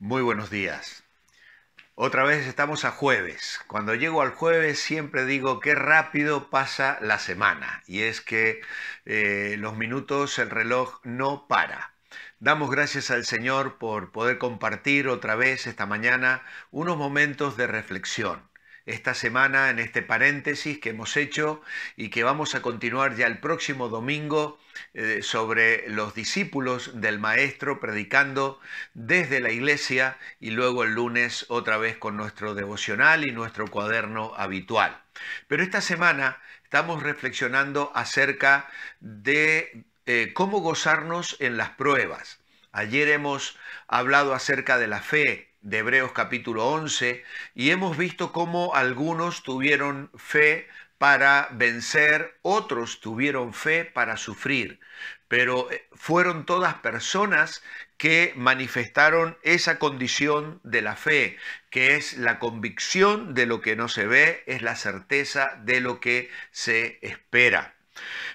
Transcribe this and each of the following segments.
Muy buenos días. Otra vez estamos a jueves. Cuando llego al jueves siempre digo qué rápido pasa la semana. Y es que los minutos, el reloj no para. Damos gracias al Señor por poder compartir otra vez esta mañana unos momentos de reflexión. Esta semana, en este paréntesis que hemos hecho y que vamos a continuar ya el próximo domingo sobre los discípulos del Maestro predicando desde la iglesia y luego el lunes otra vez con nuestro devocional y nuestro cuaderno habitual. Pero esta semana estamos reflexionando acerca de cómo gozarnos en las pruebas. Ayer hemos hablado acerca de la fe de Hebreos capítulo 11 y hemos visto cómo algunos tuvieron fe para vencer, otros tuvieron fe para sufrir, pero fueron todas personas que manifestaron esa condición de la fe, que es la convicción de lo que no se ve, es la certeza de lo que se espera.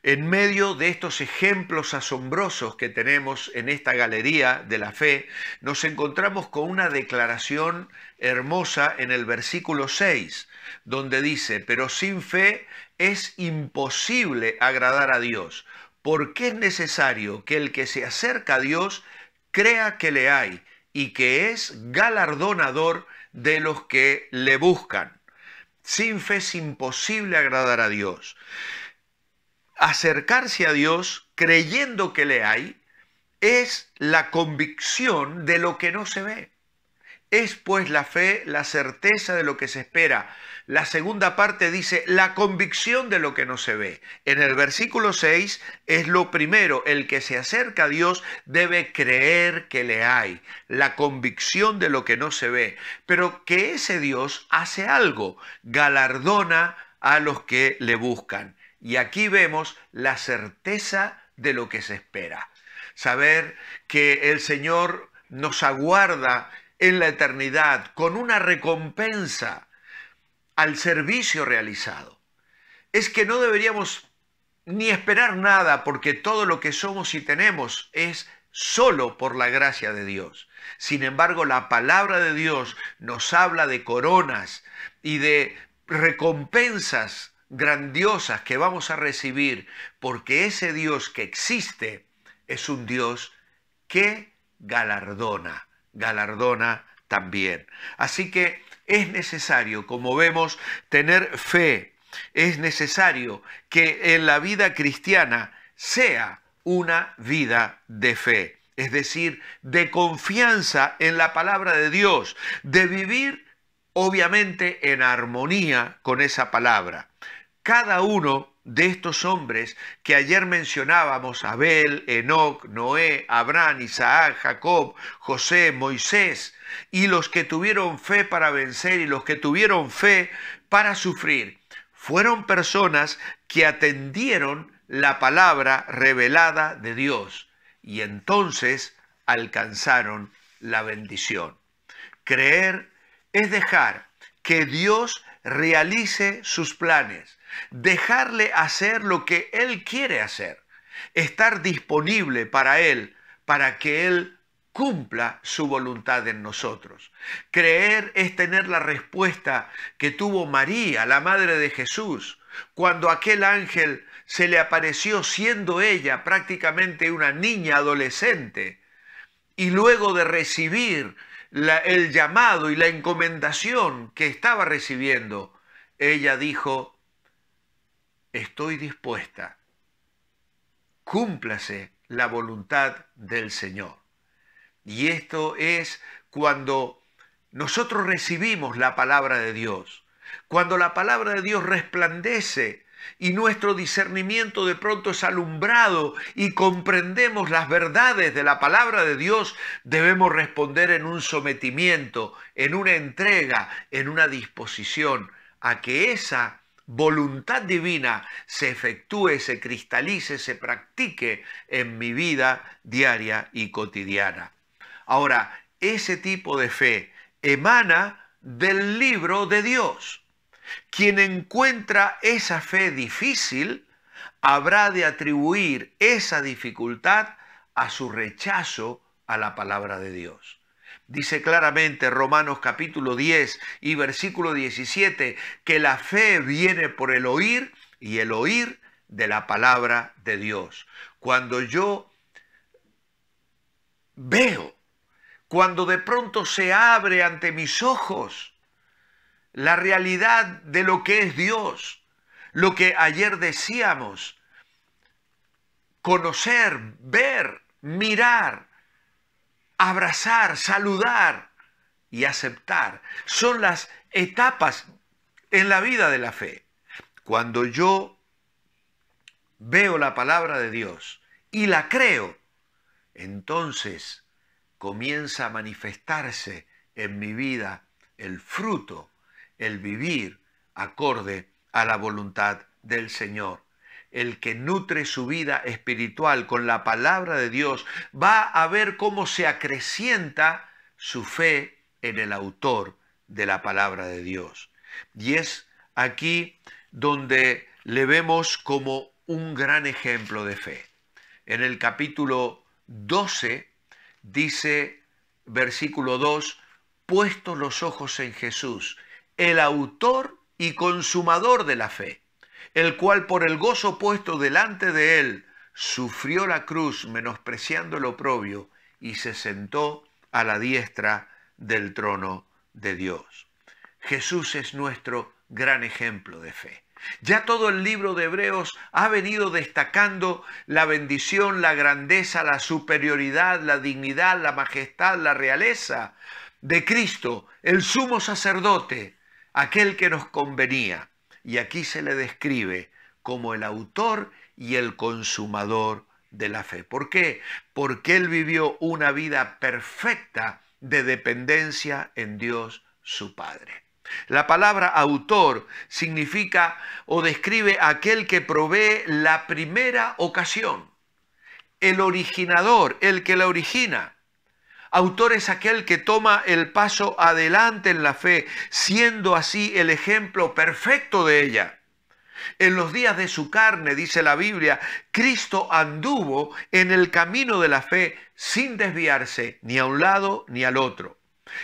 En medio de estos ejemplos asombrosos que tenemos en esta galería de la fe, nos encontramos con una declaración hermosa en el versículo 6, donde dice, pero sin fe es imposible agradar a Dios, porque es necesario que el que se acerca a Dios crea que le hay y que es galardonador de los que le buscan. Sin fe es imposible agradar a Dios. Acercarse a Dios creyendo que le hay es la convicción de lo que no se ve. Es pues la fe la certeza de lo que se espera. La segunda parte dice la convicción de lo que no se ve. En el versículo 6 es lo primero, el que se acerca a Dios debe creer que le hay. La convicción de lo que no se ve. Pero que ese Dios hace algo, galardona a los que le buscan. Y aquí vemos la certeza de lo que se espera. Saber que el Señor nos aguarda en la eternidad con una recompensa al servicio realizado. Es que no deberíamos ni esperar nada porque todo lo que somos y tenemos es solo por la gracia de Dios. Sin embargo, la palabra de Dios nos habla de coronas y de recompensas grandiosas que vamos a recibir porque ese Dios que existe es un Dios que galardona también. Así que es necesario, como vemos, tener fe. Es necesario que en la vida cristiana sea una vida de fe, es decir, de confianza en la palabra de Dios, de vivir obviamente en armonía con esa palabra. Cada uno de estos hombres que ayer mencionábamos, Abel, Enoc, Noé, Abraham, Isaac, Jacob, José, Moisés, y los que tuvieron fe para vencer y los que tuvieron fe para sufrir, fueron personas que atendieron la palabra revelada de Dios y entonces alcanzaron la bendición. Creer es dejar que Dios realice sus planes, dejarle hacer lo que Él quiere hacer, estar disponible para Él, para que Él cumpla su voluntad en nosotros. Creer es tener la respuesta que tuvo María, la madre de Jesús, cuando aquel ángel se le apareció siendo ella prácticamente una niña adolescente, y luego de recibir el llamado y la encomendación que estaba recibiendo, ella dijo, estoy dispuesta, cúmplase la voluntad del Señor. Y esto es cuando nosotros recibimos la palabra de Dios, cuando la palabra de Dios resplandece y nuestro discernimiento de pronto es alumbrado y comprendemos las verdades de la palabra de Dios, debemos responder en un sometimiento, en una entrega, en una disposición a que esa voluntad divina se efectúe, se cristalice, se practique en mi vida diaria y cotidiana. Ahora, ese tipo de fe emana del libro de Dios. Quien encuentra esa fe difícil habrá de atribuir esa dificultad a su rechazo a la palabra de Dios. Dice claramente Romanos capítulo 10 y versículo 17 que la fe viene por el oír y el oír de la palabra de Dios. Cuando yo veo, cuando de pronto se abre ante mis ojos la realidad de lo que es Dios, lo que ayer decíamos, conocer, ver, mirar, abrazar, saludar y aceptar, son las etapas en la vida de la fe. Cuando yo veo la palabra de Dios y la creo, entonces comienza a manifestarse en mi vida el fruto, el vivir acorde a la voluntad del Señor. El que nutre su vida espiritual con la palabra de Dios va a ver cómo se acrecienta su fe en el autor de la palabra de Dios. Y es aquí donde le vemos como un gran ejemplo de fe. En el capítulo 12 dice, versículo 2, puestos los ojos en Jesús, el autor y consumador de la fe, el cual por el gozo puesto delante de él sufrió la cruz, menospreciando el oprobio, y se sentó a la diestra del trono de Dios. Jesús es nuestro gran ejemplo de fe. Ya todo el libro de Hebreos ha venido destacando la bendición, la grandeza, la superioridad, la dignidad, la majestad, la realeza de Cristo, el sumo sacerdote, aquel que nos convenía. Y aquí se le describe como el autor y el consumador de la fe. ¿Por qué? Porque él vivió una vida perfecta de dependencia en Dios su Padre. La palabra autor significa o describe a aquel que provee la primera ocasión, el originador, el que la origina. Autor es aquel que toma el paso adelante en la fe, siendo así el ejemplo perfecto de ella. En los días de su carne, dice la Biblia, Cristo anduvo en el camino de la fe sin desviarse ni a un lado ni al otro.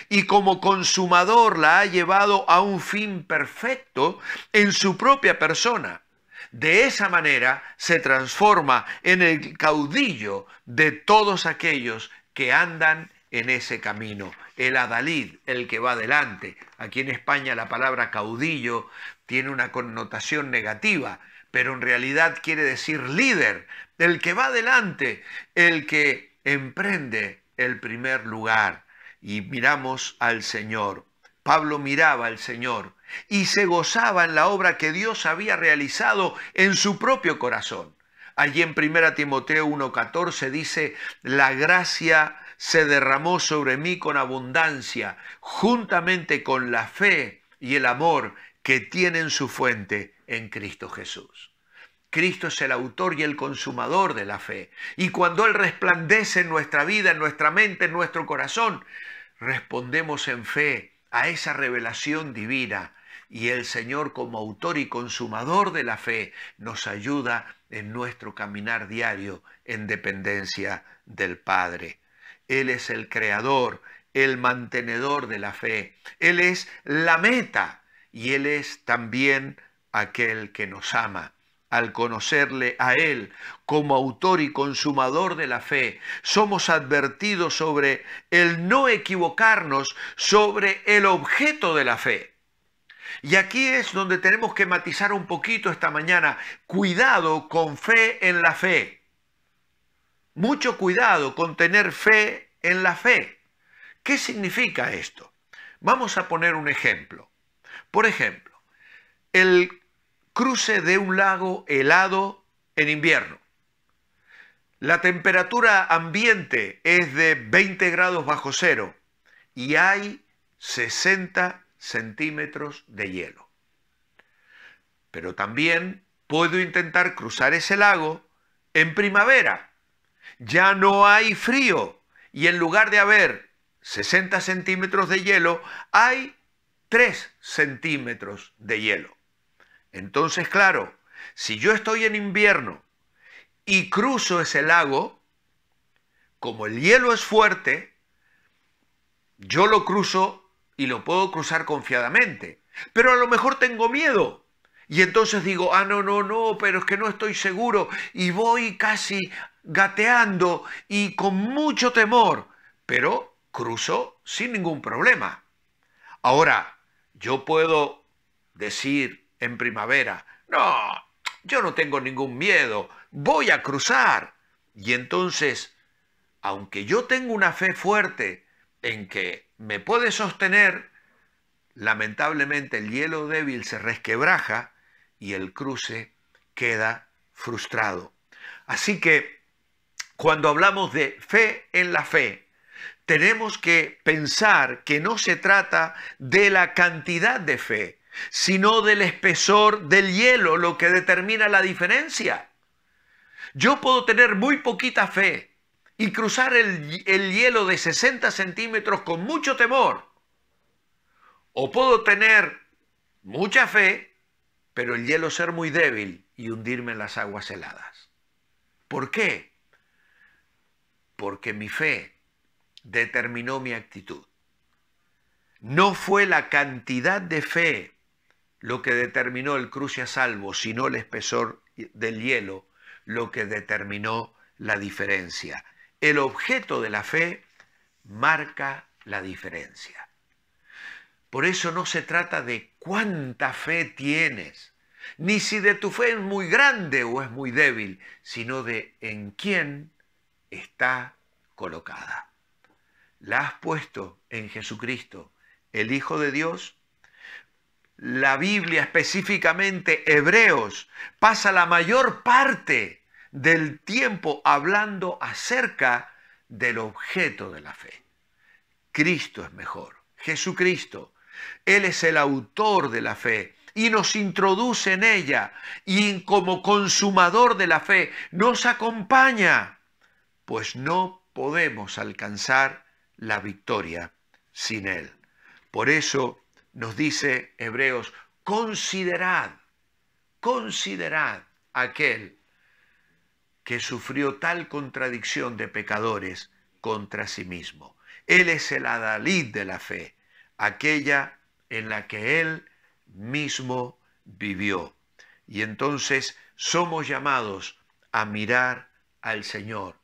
Y como consumador la ha llevado a un fin perfecto en su propia persona. De esa manera se transforma en el caudillo de todos aquellos que andan en ese camino. El adalid, el que va adelante. Aquí en España la palabra caudillo tiene una connotación negativa, pero en realidad quiere decir líder, el que va adelante, el que emprende el primer lugar. Y miramos al Señor. Pablo miraba al Señor y se gozaba en la obra que Dios había realizado en su propio corazón. Allí en 1 Timoteo 1:14 dice, la gracia se derramó sobre mí con abundancia, juntamente con la fe y el amor que tienen su fuente en Cristo Jesús. Cristo es el autor y el consumador de la fe. Y cuando Él resplandece en nuestra vida, en nuestra mente, en nuestro corazón, respondemos en fe a esa revelación divina. Y el Señor, como autor y consumador de la fe, nos ayuda en nuestro caminar diario en dependencia del Padre. Él es el creador, el mantenedor de la fe. Él es la meta y Él es también aquel que nos ama. Al conocerle a Él como autor y consumador de la fe, somos advertidos sobre el no equivocarnos sobre el objeto de la fe. Y aquí es donde tenemos que matizar un poquito esta mañana. Cuidado con fe en la fe. Mucho cuidado con tener fe en la fe. ¿Qué significa esto? Vamos a poner un ejemplo. Por ejemplo, el cruce de un lago helado en invierno. La temperatura ambiente es de 20 grados bajo cero y hay 60 centímetros de hielo. Pero también puedo intentar cruzar ese lago en primavera. Ya no hay frío y en lugar de haber 60 centímetros de hielo, hay 3 centímetros de hielo. Entonces, claro, si yo estoy en invierno y cruzo ese lago, como el hielo es fuerte, yo lo cruzo y lo puedo cruzar confiadamente, pero a lo mejor tengo miedo. Y entonces digo, no, pero es que no estoy seguro y voy casi gateando y con mucho temor, pero cruzo sin ningún problema. Ahora, yo puedo decir en primavera, no, yo no tengo ningún miedo, voy a cruzar. Y entonces, aunque yo tengo una fe fuerte en que me puede sostener, lamentablemente el hielo débil se resquebraja y el cruce queda frustrado. Así que cuando hablamos de fe en la fe, tenemos que pensar que no se trata de la cantidad de fe, sino del espesor del hielo, lo que determina la diferencia. Yo puedo tener muy poquita fe y cruzar el hielo de 60 centímetros con mucho temor. O puedo tener mucha fe, pero el hielo ser muy débil y hundirme en las aguas heladas. ¿Por qué? Porque mi fe determinó mi actitud. No fue la cantidad de fe lo que determinó el cruce a salvo, sino el espesor del hielo lo que determinó la diferencia. El objeto de la fe marca la diferencia. Por eso no se trata de cuánta fe tienes, ni si de tu fe es muy grande o es muy débil, sino de en quién está colocada. ¿La has puesto en Jesucristo, el Hijo de Dios? La Biblia, específicamente Hebreos, pasa la mayor parte del tiempo hablando acerca del objeto de la fe. Cristo es mejor, Jesucristo. Él es el autor de la fe y nos introduce en ella y como consumador de la fe nos acompaña, pues no podemos alcanzar la victoria sin Él. Por eso nos dice Hebreos, considerad aquel que sufrió tal contradicción de pecadores contra sí mismo. Él es el adalid de la fe, aquella en la que Él mismo vivió. Y entonces somos llamados a mirar al Señor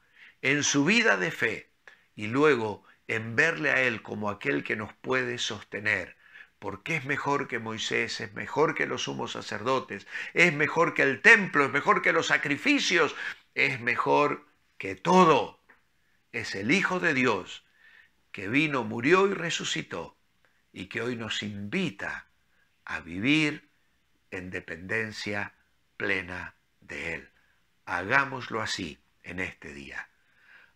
en su vida de fe y luego en verle a Él como aquel que nos puede sostener, porque es mejor que Moisés, es mejor que los sumos sacerdotes, es mejor que el templo, es mejor que los sacrificios, es mejor que todo. Es el Hijo de Dios que vino, murió y resucitó y que hoy nos invita a vivir en dependencia plena de Él. Hagámoslo así en este día.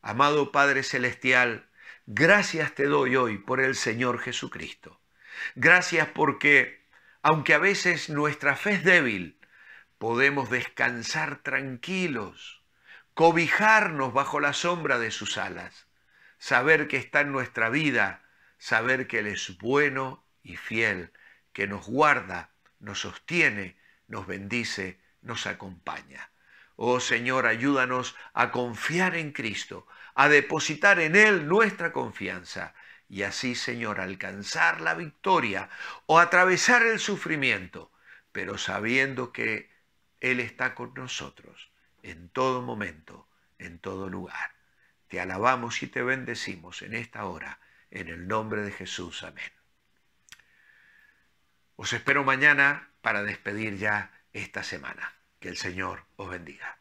Amado Padre Celestial, gracias te doy hoy por el Señor Jesucristo. Gracias porque, aunque a veces nuestra fe es débil, podemos descansar tranquilos, cobijarnos bajo la sombra de sus alas, saber que está en nuestra vida, saber que Él es bueno y fiel, que nos guarda, nos sostiene, nos bendice, nos acompaña. Oh Señor, ayúdanos a confiar en Cristo, a depositar en Él nuestra confianza y así, Señor, alcanzar la victoria o atravesar el sufrimiento, pero sabiendo que Él está con nosotros en todo momento, en todo lugar. Te alabamos y te bendecimos en esta hora, en el nombre de Jesús. Amén. Os espero mañana para despedir ya esta semana. Que el Señor os bendiga.